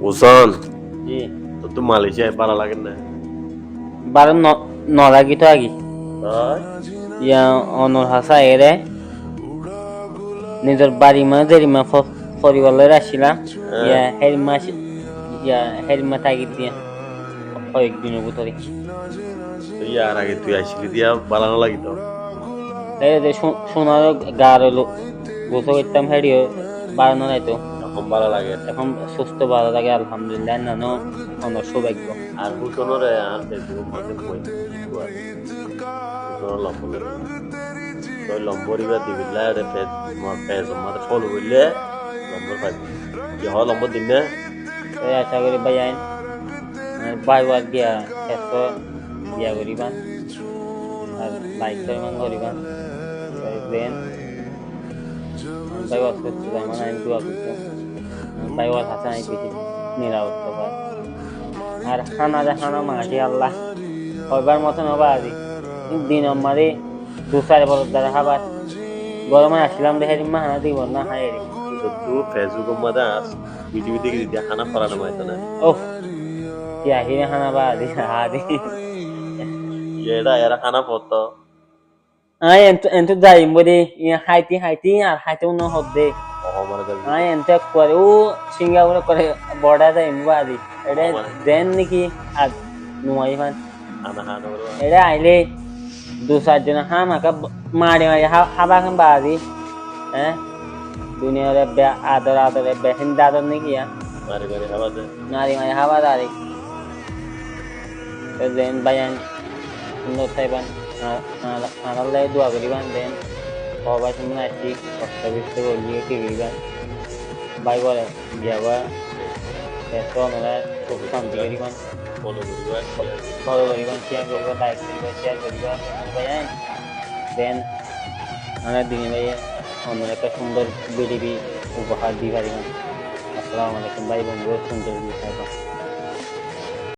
ওজন জি তোর তো মালয়েশিয়ায় ভালো লাগে না? 12 নলাগি তো আগি তাই? ইয়া অনর হাসা এরে নিজের বাড়ি মা দেরিমা পরিবারের আসছিলাম হ্যাঁ, ইয়া হেরিমা থাকি দিয়া কয়েকদিনের ভিতরে তুই আর আগে তুই আইসিলি দিয়া ভালো লাগি তো। এই যে সোনার গার গোসল করতাম হেরিও বাড়ানো নাই তো এখন ভালো লাগে। এখন সুস্থ ভালো লাগে আলহামদুলিল্লাহ নানো অনর সৌভাগ্য আর হুসনরে আর ফেসবুক মধ্যে মই হুসনর লম্ব তো লম্বরিবা দিবিলা রে ফেস মাতে ফলো করলে লম্বর পাইবি কি হয় লম্বর দিন না? এই আশা করি ভাই আইন বাইবার গিয়া শেষ বিয়া করিবান আর লাইক পরিমাণ করিবান দেন বাইবার সুস্থ যেমন আইন দোয়া করতো বাইবার হাসা আই বেশি নিরাপত্তা পায় আর খানা মাটি আল্লাহ কয়বার মতন হবা আজি দিন আমারে 2-4 বছর দ্বারা খাবার গরমে আসলাম দেখে মা হানা দিব না হায় রে তো ফেসবুক মধ্যে আস ভিডিও দেখি দিয়া খানা পড়ানো মাইতো না ওহ কি আহিরে হানা বা আজি আদি এটা এরা খানা পড়তো আই এন্ত যাইম বলি হাইতি আর হাইতে উন্ন হদ্দে অহমানে যাবি আই এন্ত করে ও সিঙ্গাপুরে করে বর্ডার যাইম বাদি এটা দেন নাকি আর নুমাই ফান খানা খানা করে এটা আইলে 2-4 জন হামাকা মারি হাবা খান বাদি হ্যাঁ দুনিয়ার আদর হিন্দা আদর নাকি মারি মারি খাওয়া যায় নারী মারি হাবা দাঁড়ি দেন বায়ান সুন্দর থাইবান আনাল্লাই দোয়া করিবান দেন সবাই সুন্দর আসছি কষ্ট বিষ্ট করলি টিকরিবান বাই বলে বিয়া বা ব্যস্ত ওনারা খুব শান্তি করিবান ফলো করিবা ফলো করিবান শেয়ার করিবা লাইক করিবা শেয়ার করিবা বায়ান দেন আমার দিনে ভাইয়া অন্য একটা সুন্দর বিডিবি উপহার দিয়ে পারিবান আসসালামু আলাইকুম ভাই বন্ধু সুন্দর দিয়ে